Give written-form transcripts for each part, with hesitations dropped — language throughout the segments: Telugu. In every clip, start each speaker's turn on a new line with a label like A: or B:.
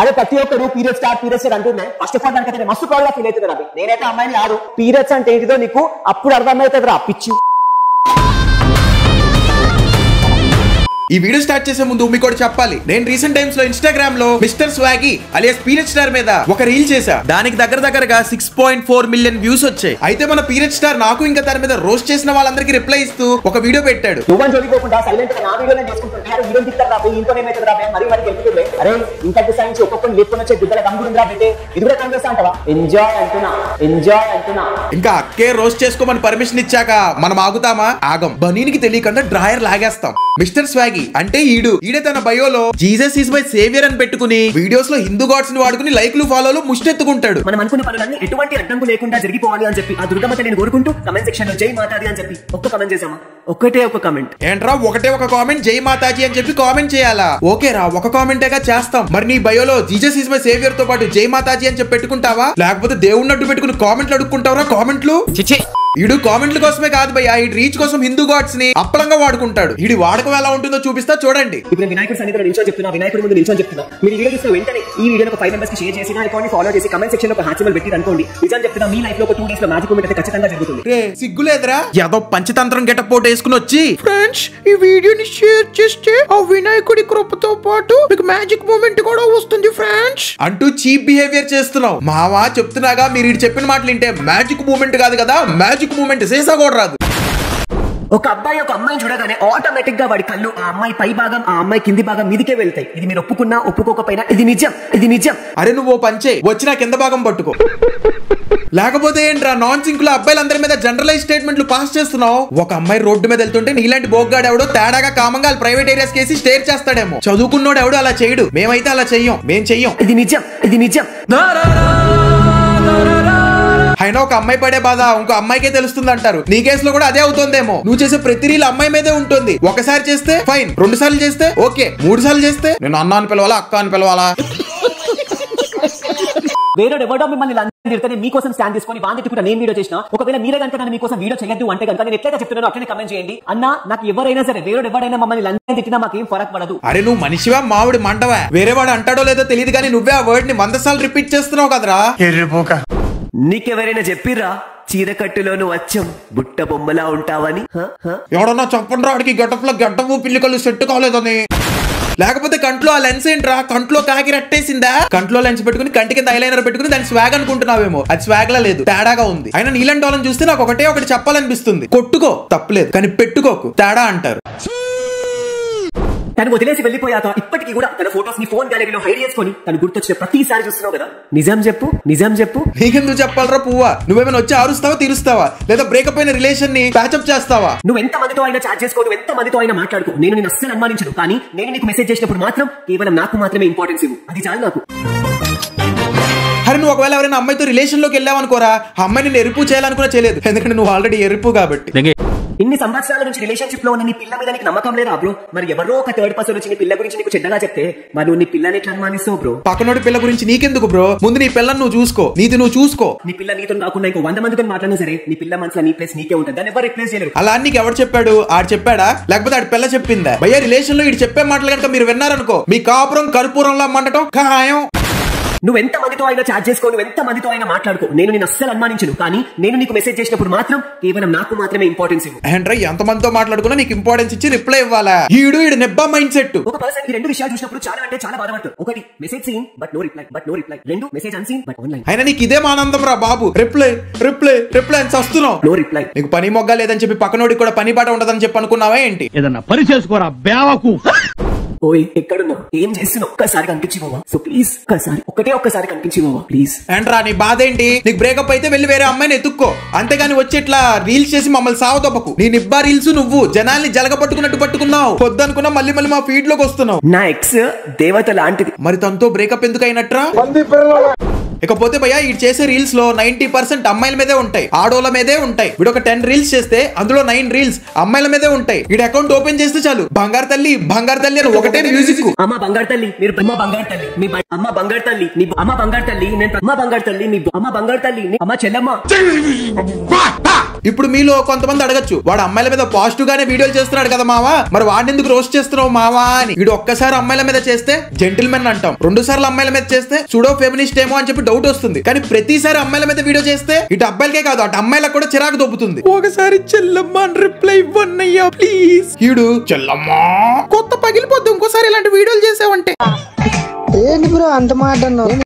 A: అదే ప్రతి ఒక్కరు పీరియడ్స్ అంటున్నాయి. ఫస్ట్ ఆఫ్ ఆల్ దానికైతే మస్తు ప్రౌడ్ గా ఫీల్ అవుతుంది రవి. నేనైతే అమ్మాయిని కాదు, పీరియడ్స్ అంటే ఏంటిదో నీకు అప్పుడు అర్థమవుతుంది రా పిచ్చి.
B: ఈ వీడియో స్టార్ట్ చేసే ముందు మీకు కూడా చెప్పాలి, నేను రీసెంట్ టైమ్స్ లో ఇన్స్టాగ్రామ్ లో మిస్టర్ స్వాగి అలియాస్ పీరియడ్ స్టార్ మీద ఒక రీల్ చేశా. దానికి దగ్గరగా 6.4 మిలియన్ వ్యూస్ వచ్చాయి. అయితే మన పీరియడ్ స్టార్ నాకు ఇంకా దాని మీద రోస్ట్ చేసిన వాళ్ళందరికీ రిప్లై ఇస్తూ ఒక వీడియో పెట్టాడు.
A: నువ్వని చదువుకోకుండా సైలెంట్ గా నా వీడియోనే చేసుకుంటున్నాడు. వీడియో తిట్టారు రా, ఇంకో ఏమైతుంది రా, మరి వాడికి వెళ్తుంది. అరే ఇంకా డిసైన్స్ ఒక్కొక్కరు లేపుకొని వచ్చే గుద్దల గమ్ముడు రా బెట్టే, ఇది కూడా కనిపిస్తా అంటావా? ఎంజాయ్ అంటున్నా. ఇంకా
B: అక్కే రోస్ట్ చేసుకోమని పర్మిషన్ ఇచ్చాక మనం ఆగుతామా? ఆగం. బనీనికి తెలియకుండా డ్రాయర్ లాగేస్తాం. మిస్టర్ స్వాగి అంటే ఈడే తన బయోలో జీసస్ ఈజ్ మై సేవియర్ అని పెట్టుకుని వీడియోస్ లో హిందూ గాడ్స్ ని వాడుకుని లైక్లు ఫాలోలు ముష్టెత్తుకుంటాడు.
A: మనం అనుకున్న పనులన్నీ ఎటువంటి అడ్డంకు లేకుండా జరిగిపోవాలి అని చెప్పి ఆ దుర్గమ్మత నేను కోరుకుంటూ కమెంట్ సెక్షన్ లో జై మాతాజీ అని చెప్పి ఒక్క కమెంట్ చేసామా? ఒకటే ఒక కమెంట్.
B: ఏంట్రా ఒకటే ఒక కామెంట్ జై మాతాజీ అని చెప్పి కామెంట్ చేయాలా? ఓకే రా, ఒక కామెంటేగా చేస్తాం. మరి నీ బయోలో జీసస్ ఈజ్ మై సేవియర్ తో పాటు జై మాతాజీ అని చెప్పి పెట్టుకుంటావా? లేకపోతే దేవుణ్ణి అడ్డు పెట్టుకుని కామెంట్లు అడుక్కుంటావరా? కామెంట్లు ఈడు కామెంట్ల కోసమే కాదు భయ్యా, ఈ రీచ్ కోసం హిందూ గాడ్స్ ని అప్పలంగా వాడుకుంటాడు. ఈడి వాడకం ఎలా ఉంటుందో చూపిస్తా చూడండి.
A: ఇప్పుడు వినాయకుడి సన్నిధిలో నిల్చొని చెప్తున్నా, వినాయకుడి ముందు నిల్చొని చెప్తున్నా. మీరు వీడియో చూసిన వెంటనే ఈ వీడియో ఒక 5 మెంబర్స్ కి షేర్ చేసి నా అకౌంట్ ని ఫాలో చేసి కమెంట్ సెక్షన్ లో ఒక హార్ట్ సింబల్ పెట్టి అనుకోండి. నిజం చెప్తున్నా, మీ లైఫ్ లో ఒక 2 డేస్ లో మ్యాజిక్ మూమెంట్ అయితే ఖచ్చితంగా జరుగుతుంది.
B: సిగ్గులేదురా, ఏదో పంచతంత్రం గెటప్ పోటు వేసుకుని వచ్చి ఫ్రెండ్స్ ఈ వీడియోని షేర్ చేస్తే ఆ వినాయకుడి కృపతో పాటు మీకు మ్యాజిక్ మూమెంట్ కూడా వస్తుంది ఫ్రెండ్స్ అంటూ చీప్ బిహేవియర్ చేస్తున్నావు. మావా చెప్తున్నాగా, మీరు చెప్పిన మాటలు వింటే మ్యాజిక్ మూమెంట్ కాదు కదా, మ్యాజిక్ మూమెంట్ చేసా కూడా రాదు.
A: ఒక అబ్బాయి ఒక అమ్మాయిని చూడగానే ఆటోమేటిక్ గా వాడి కళ్ళు ఆ అమ్మాయి పై భాగం ఆ అమ్మాయి కింది భాగం మీదికే వెళ్తాయి. ఇది మీరు ఒప్పుకున్నా ఒప్పుకోకపోయినా ఇది నిజం.
B: అరే నువ్వు పంచే వచ్చినా కింద భాగం పట్టుకో. లేకపోతే ఏంట్రా నాన్ సింక్ లో అబ్బాయిలందరి మీద జనరలైజ్ స్టేట్మెంట్లు పాస్ చేస్తున్నావు. ఒక అమ్మాయి రోడ్డు మీద వెళ్తుంటే నీలాంటి బోగ్గాడు ఎవడో తేడాగా కామంగా ప్రైవేట్ ఏరియాస్ కేసి స్టేర్ చేస్తాడేమో. చదువుకున్నోడు ఎవడో అలా చేయడు. మేమైతే అలా మేం చెయ్యం.
A: ఇది నిజం.
B: అయినా ఒక అమ్మాయి పడే బాధ ఇంకో అమ్మాయికే తెలుస్తుంది అంటారు. నీ కేసులో కూడా అదే అవుతుందేమో. నువ్వు చేసే ప్రతి రీల్ అమ్మాయి మీదే ఉంటుంది. ఒకసారి చేస్తే ఫైన్, 2 సార్లు చేస్తే ఓకే, 3 సార్లు చేస్తే నేను అన్న అని పిలవాలా, అక్క అని పిలవాలా?
A: వేరే ఎవడో మిమ్మల్ని తిడితే మీకోసం స్టాండ్ తీసుకొని వాంతి కూడా నేను వీడియో చేసిన. ఒకవేళ మీరే కనుక నన్ను మీకోసం వీడియో చేయొద్దు అంటే కనుక నేను ఎట్లయితే చెప్తున్నానో అట్లనే కమెంట్ చేయండి. అన్న నాకు ఎవరైనా సరే వేరే ఎవరైనా మమ్మల్ని లంచం తిట్టినా మాకేం ఫరక్ పడదు.
B: అరే నువ్వు మనిషివా మావిడి మంటవా? వేరే వాడు అంటాడో లేదో తెలియదు కానీ నువ్వే ఆ వర్డ్ ని 100 సార్లు రిపీట్ చేస్తున్నావు కదరా.
A: నీకెవరైనా చెప్పిర్రా చీరకట్టులో నువ్వు వచ్చం బుట్ట బొమ్మలా ఉంటావని?
B: ఎవడన్నా చెప్పండి వాడికి గెటప్లో గడ్డము పిల్లికలు సెట్ కాలేదని. లేకపోతే కంట్లో ఆ లెన్స్ ఏంట్రా, కంట్లో కాకి రట్టేసిందా? కంట్లో లెన్స్ పెట్టుకుని కంటి కింద ఐలైనర్ పెట్టుకుని దాన్ని స్వాగ్ అనుకుంటున్నావేమో. అది స్వాగ్ లా లేదు, తేడాగా ఉంది. అయినా నీలాంటి వాళ్ళని చూస్తే నాకు ఒకటి చెప్పాలనిపిస్తుంది. కొట్టుకో తప్పలేదు కానీ పెట్టుకోకు, తేడా అంటారు.
A: తను వదిలేసి వెళ్ళిపోయాక ఇప్పటికీ కూడా తన ఫోటోస్ ని ఫోన్ గ్యాలరీలో హైడ్ చేసుకొని తను గుర్తొచ్చిన ప్రతిసారి చూస్తున్నావు కదా. నిజం చెప్పు.
B: నీకెందుకు చెప్పాలరా పువ్వా? నువ్వేమైనా వచ్చి ఆరుస్తావా, తీరుస్తావా, లేదా బ్రేకప్ అయిన రిలేషన్ ని ప్యాచప్ చేస్తావా?
A: నువ్వు ఎంత మందితో అయినా చాట్ చేసుకో, నువ్వు ఎంత మందితో అయినా మాట్లాడుకో, నేను నిన్ను అస్సలు అనుమానించను. కానీ నేను నీకు మెసేజ్ చేసినప్పుడు మాత్రం కేవలం నాకు మాత్రమే ఇంపార్టెన్స్ ఇవ్వు, అది చాలు నాకు.
B: అరే నువ్వు ఒకవేళ ఎవరైనా అమ్మాయితో రిలేషన్ లోకి వెళ్ళావనుకోరా, ఆ అమ్మాయి నేను ఎరుపు చేయాలనుకున్నా చేయలేదు, ఎందుకంటే నువ్వు ఆల్రెడీ ఎరుపు కాబట్టి.
A: ఇన్ని సంవత్సరాల నుంచి రిలేషన్షిప్ లో ఉన్న నీ పిల్ల మీద నీకు నమ్మకం లేదా బ్రో? మరి ఎవరో ఒక థర్డ్ పర్సన్ వచ్చి నీ పిల్ల గురించి నీకు చెడ్డగా చెప్తే మరి నువ్వు నీ పిల్లని ఎట్లా అనుమానిస్తావు బ్రో?
B: పక్కనోడి పిల్ల గురించి నీకెందుకు బ్రో? ముందు నీ పిల్లని నువ్వు చూసుకో, నువ్వు చూసుకో.
A: నీ పిల్ల నీతో కాకుండా ఇంకో 100 మందితో మాట్లాడినా సరే నీ పిల్ల మనసులో నీ ప్లేస్ నీకే ఉంటుంది, దాన్ని ఎవరు రిప్లేస్ చేయలేరు.
B: అలా నీకు ఎవరు చెప్పాడు? ఆడు చెప్పాడా లేకపోతే ఆడి పిల్ల చెప్పిందా? భయ్యా రిలేషన్ లో ఇటు చెప్పే మాటలు కనుక మీరు విన్నారనుకో, మీ కాపురం కర్పూరంలా మండటం ఖాయం.
A: నువ్వు ఎంత మందితో అయినా చాట్ చేసుకో, నువ్వు ఎంత మందితో అయినా మాట్లాడుకో, నేను నిన్ను అస్సలు అనుమానించను. కానీ నేను నీకు మెసేజ్ చేసినప్పుడు మాత్రం కేవలం నాకు మాత్రమే ఇంపార్టెన్స్ ఇవ్వు.
B: ఏంట్రా ఎంత మందితో మాట్లాడుకున్నా నీకు ఇంపార్టెన్స్ ఇచ్చి రిప్లై ఇవ్వాలా? ఈడు నెబ్బా మైండ్ సెట్.
A: ఒక పర్సన్ ఈ 2 విషయాలు చూసినప్పుడు చాలా అంటే చాలా బాధపడతారు. ఒకటి message seen but no reply. 2 message unseen but online.
B: అయినా నీకు ఇదే ఆనందం రా బాబు. రిప్లై అని వస్తున్నావు.
A: No reply.
B: నీకు పని మొగ్గ లేదని చెప్పి పక్కనోడికి కూడా పని బాట ఉండదని చెప్పి అనుకున్నావా ఏంటి?
C: ఏదన్నా పని చేసుకోరా బేవకు.
A: ఓయ్ ఎక్కడున్నావు, ఏం చేస్తున్నావు? ఒక్కసారి కనిపించిపోవా? సో ప్లీజ్ ఒక్కసారి కనిపించిపోవా ప్లీజ్.
B: ఏంట్రా నీ బాధ ఏంటి? నీకు బ్రేకప్ అయితే వెళ్ళి వేరే అమ్మాయిని ఎత్తుక్కో, అంతేగాని వచ్చి ఇట్లా రీల్స్ చేసి మమ్మల్ని సావదొబ్బకు. నీ నిబ్బా రీల్స్ నువ్వు జనాల్ని జలగ పట్టుకున్నట్టు పట్టుకున్నావు. పొద్దనుకున్నా మళ్ళీ మా ఫీడ్ లోకి వస్తున్నావు.
A: నా ఎక్స్ దేవత లాంటిది.
B: మరి తనతో బ్రేకప్ ఎందుకు అయినట్రా? ఇకపోతే భయ్యా ఈ చేసే రీల్స్ లో 90% అమ్మాయిల మీదే ఉంటాయి, ఆడోళ్ళ మీదే ఉంటాయి. వీడు ఒక 10 రీల్స్ చేస్తే అందులో 9 రీల్స్ అమ్మాయిల మీదే ఉంటాయి. వీడి అకౌంట్ ఓపెన్ చేస్తే చాలు బంగారు తల్లి అని ఒకటే మ్యూజిక్.
A: అమ్మ బంగారు తల్లి, మీరు అమ్మ బంగారు తల్లి, మీ అమ్మ బంగారు తల్లి, నీ అమ్మ బంగారు తల్లి, నేను అమ్మ బంగారు తల్లి, మీ అమ్మ బంగారు తల్లి, అమ్మ చెల్లమ్మ.
B: ఇప్పుడు మీలో కొంతమంది అడగచ్చు, వాడు అమ్మాయిల మీద పాజిటివ్ గానే వీడియోలు చేస్తున్నాడు కదా మావా, మరి వాడిని ఎందుకు రోస్ట్ చేస్తున్నావు మావా అని. వీడు ఒక్కసారి అమ్మాయిల మీద చేస్తే జెంటిల్మెన్ అంటాం, 2 సార్లు అమ్మాయిల మీద చేస్తే సుడో ఫెమినిస్ట్ ఏమో అని చెప్పి డౌట్ వస్తుంది. కానీ ప్రతిసారి అమ్మాయిల మీద వీడియో చేస్తే ఇటు అబ్బాయిలకే కాదు అటు అమ్మాయిలకు కూడా చిరాకు దొబ్బుతుంది. ఒకసారి చెల్లమ్మ అని రిప్లై ఇవ్వన్నయ్యా ప్లీజ్. వీడు చెల్లమ్మా కొత్త పగిలిపోద్దు ఇంకోసారి ఇలాంటి వీడియోలు చేసావంటే.
D: ఏంటి బ్రో అంత మాట అన్నావు?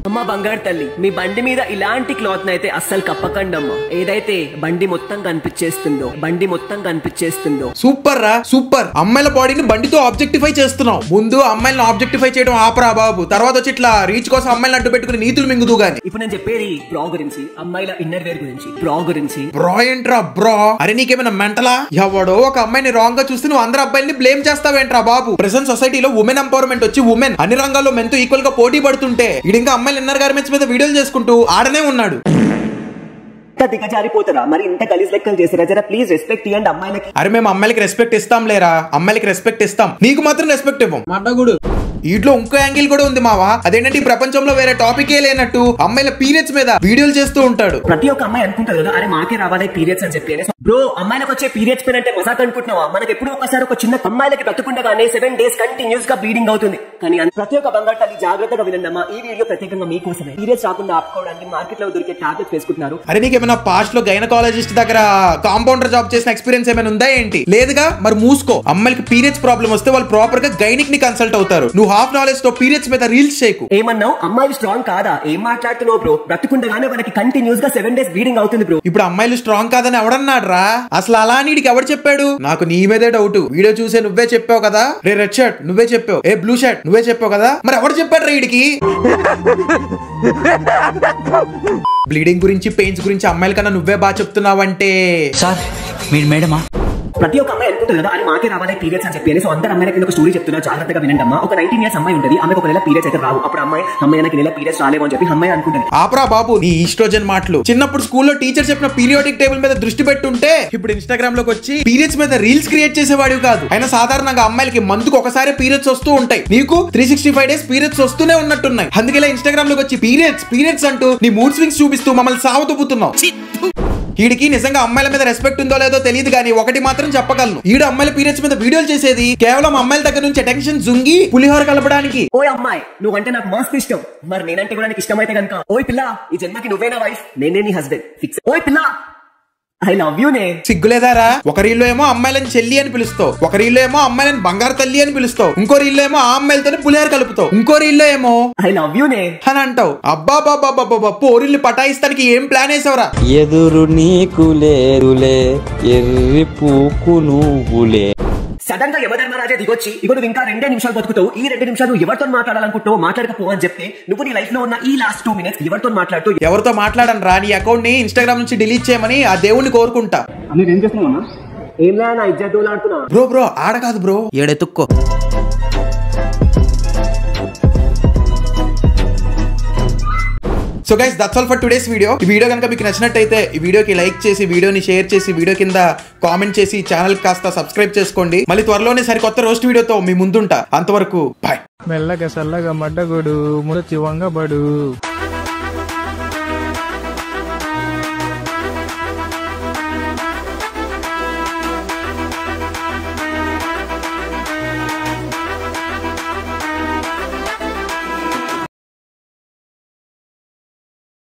A: అమ్మ బంగారు తల్లి, మీ బండి మీద ఇలాంటి క్లాత్ నైతే అస్సలు కప్పకండి అమ్మ. ఏదైతే బండి మొత్తం కనిపించేస్తుందో.
B: సూపర్ రా సూపర్. అమ్మాయిల బాడీని బండితో ఆబ్జెక్టిఫై చేస్తున్నావు. ముందు అమ్మాయిలను ఆబ్జెక్టిఫై చేయడం ఆపరా బాబు, తర్వాత వచ్చి ఇట్లా రీచ్ కోసం అమ్మాయిలను అడ్డు పెట్టుకుని నీతులు మింగుదు గాని.
A: ఇప్పుడు నేను చెప్పేది బ్రా గురించి, అమ్మాయిల ఇన్నర్ వేర్ గురించి.
B: బ్రా ఏంట్రా బ్రా? అరే నీకేమైనా మెంటలా? ఎవడో ఒక అమ్మాయిని రాంగ్ గా చూస్తే నువ్వు అందరు అబ్బాయిని బ్లేమ్ చేస్తావేంట్రా బాబు? ప్రెసెంట్ సొసైటీలో ఉమెన్ ఎంపవర్మెంట్ వచ్చి ఉమెన్ అన్ని రంగాల్లో మెన్తో ఈక్వల్ గా పోటీ పడుతుంటే ఇది ఇంకా అమ్మాయిలు ఇన్నర్ గార్మెంట్స్ మీద వీడియోలు చేసుకుంటూ ఆడనే ఉన్నాడు.
A: దిగజారిపోతారా మరి? ఇంత గలీజ్ లెక్కలు చేసారా? జరా ప్లీజ్ రెస్పెక్ట్ ఇవ్వండి అమ్మాయిలకి.
B: అరే మేము అమ్మాయిలకి రెస్పెక్ట్ ఇస్తాం లేరా, అమ్మాయిలకి రెస్పెక్ట్ ఇస్తాం, నీకు మాత్రం రెస్పెక్ట్ ఇవ్వం.
D: మడ్డగుడు
B: వీటిలో ఇంకో యాంగిల్ కూడా ఉంది మావా. అదేంటంటే ఈ ప్రపంచంలో వేరే టాపికే లేనట్టు అమ్మాయిల పీరియడ్స్ మీద వీడియోలు చేస్తూ ఉంటాడు.
A: ప్రతి ఒక్క అమ్మాయి అనుకుంటారు కదా, అరే మాకే రావాలి పీరియడ్స్ అని చెప్పి. బ్రో అమ్మాయిలకు వచ్చే పీరియడ్స్ పెయిన్ అంటే మజాక్ అనుకుంటున్నావా? మనకి ఎప్పుడు ఒకసారి ఒక చిన్న అమ్మాయిలకి బ్రతుకుండగానే 7 days కంటిన్యూస్ గా బ్లీడింగ్ అవుతుంది. కానీ ప్రతి ఒక్క బంగారు తల్లి జాగ్రత్తగా వినండమ్మా, ఈ వీడియో ప్రత్యేకంగా మీకోసమే. పీరియడ్స్ రాకుండా ఆపుకోవడానికి మార్కెట్ లో దొరికే టాబ్లెట్స్ వేసుకుంటున్నారు.
B: అరే నీకేమైనా పాస్ట్ లో గైనకాలజిస్ట్ దగ్గర కాంపౌండర్ జాబ్ చేసిన ఎక్స్పీరియన్స్ ఏమైనా ఉందా ఏంటి? లేదుగా, మరి మూసుకో. అమ్మాయికి పీరియడ్స్ ప్రాబ్లం వస్తే వాళ్ళు ప్రాపర్ గా గైనిక్ ని కన్సల్ట్ అవుతారు. నువ్వు హాఫ్ నాలెడ్జ్ తో పీరియడ్స్ మీద రీల్స్ చేయకు.
A: ఏమన్నావు? అమ్మాయిలు స్ట్రాంగ్ కాదా? ఏం మాట్లాడుతున్నావు బ్రో? బ్రతుకుండగానే వాళ్ళకి కంటిన్యూస్ గా 7 days బ్లీడింగ్ అవుతుంది బ్రో.
B: ఇప్పుడు అమ్మాయిలు స్ట్రాంగ్ కాదని ఎవడన్నాడు రా? అసలు అలా నీడికి ఎవడు చెప్పాడు? నాకు నీ మీదే డౌట్. వీడియో చూసే నువ్వే చెప్పావు కదా. రే రెడ్ షర్ట్ నువ్వే చెప్పావు, ఏ బ్లూ షర్ట్ నువ్వే చెప్పావు కదా. మరి ఎవడు చెప్పాడు రా వీడికి? బ్లీడింగ్ గురించి పెయిన్స్ గురించి అమ్మాయిల కన్నా నువ్వే బాగా చెప్తున్నావంటే
E: సార్ మీరు మేడమా?
A: ప్రతి ఒక్క అమ్మాయి అనుకుంటుంది కదా, అది మాకే రావాలి పీరియడ్స్ అని చెప్పి. సో అందరు అమ్మాయిలకి ఒక స్టోరీ చెప్తున్నా, జాగ్రత్తగా వినండి అమ్మా. ఒక 19 years అమ్మాయి ఉంటుంది, ఆమెకు ఒక నెల పీరియడ్స్ అయితే రావు. అప్పుడు అమ్మాయి నాకు నెల పీరియడ్స్ రాలేవు అని చెప్పి అమ్మాయి అనుకుంటుంది.
B: ఆపరా బాబు నీ ఈస్ట్రోజన్ మాటలు. చిన్నప్పుడు స్కూల్లో టీచర్ చెప్పిన పీరియాడిక్ టేబుల్ మీద దృష్టి పెట్టుంటే ఇప్పుడు ఇన్స్టాగ్రామ్ లోకి వచ్చి పీరియడ్స్ మీద రీల్స్ క్రియేట్ చేసేవాడివి కాదు. అయినా సాధారణంగా అమ్మాయిలకి మంత్కు ఒకసారి పీరియడ్స్ వస్తూ ఉంటాయి, నీకు 365 days పీరియడ్స్ వస్తూనే ఉన్నట్టున్నాయి. అందుకే ఇన్స్టాగ్రామ్ లోకి వచ్చి పీరియడ్స్ అంటూ నీ మూడ్ స్వింగ్స్ చూపిస్తూ మమ్మల్ని సావతుపుతున్నావు. వీడికి నిజంగా అమ్మాయిల మీద రెస్పెక్ట్ ఉందో లేదో తెలియదు కానీ ఒకటి మాత్రం చెప్పగలను, ఈడు అమ్మాయిల పీరియడ్స్ మీద వీడియోలు చేసేది కేవలం అమ్మాయిల దగ్గర నుంచి అటెన్షన్ జుంగి పులిహోర కలపడానికి.
A: ఓ అమ్మాయి నువ్వంటే నాకు మస్తు ఇష్టం, మరి నేనంటే కూడా నీకు ఇష్టమైతే కనుక ఓయ్ పిల్ల ఈ జన్మకి నువ్వే నా వైఫ్, నేనే నీ హస్బెండ్ ఫిక్స్. ఓయ్ పిల్ల ఐ లవ్ యూ నే.
B: సిగ్గులేదారా? ఒక రీల్లో ఏమో అమ్మాయిలని చెల్లి అని పిలుస్తావు, ఒక రీల్లో ఏమో అమ్మాయిలని బంగారు తల్లి అని పిలుస్తావు, ఇంకో రీల్లో ఏమో ఆ అమ్మాయిలతోనే పులిహోర కలుపుతావు, ఇంకో రీల్లో ఏమో
A: ఐ లవ్ యూ నే
B: అని అంటావు. అబ్బా బాబా పోరిల్ని పటాయిస్తానికి ఏం ప్లాన్ వేసావురా?
E: ఎదురు నీకు లేరులే ఎర్రి పూకు నువ్వులే.
A: సడన్ గా యమధర్మరాజే దిగొచ్చి ఇగో నువ్వు ఇంకా 2 నిమిషాలు బతుకుతావు, ఈ 2 నిమిషాలు నువ్వు ఎవరితో మాట్లాడాలనుకుంటావు మాట్లాడకపో అని చెప్తే నువ్వు నీ లైఫ్ లో ఉన్న ఈ లాస్ట్ 2 minutes ఎవరితో మాట్లాడుతూ
B: ఎవరితో మాట్లాడను రా, నీ అకౌంట్ ని ఇన్స్టాగ్రామ్ నుంచి డిలీట్ చేయమని ఆ దేవుణ్ణి కోరుకుంటా.
A: ఏం చేస్తున్నావు? ఏం లే నా ఇజ్జత్ ఆడుతున్నా
B: బ్రో ఆడ కాదు బ్రో, ఏడెత్తుక్కో. So guys that's all for today's video. ఈ వీడియో కనుక మీకు నచ్చినట్టయితే ఈ వీడియోకి లైక్ చేసి, వీడియోని షేర్ చేసి, వీడియో కింద కామెంట్ చేసి, ఛానల్ కాస్త సబ్స్క్రైబ్ చేసుకోండి. మళ్ళీ త్వరలోనే సరికొత్త రోస్ట్ వీడియోతో మీ ముందుంటా. అంతవరకు బాయ్.
F: మెల్లగా సల్లగా మడ్డగొడు మురచి వంగబడు.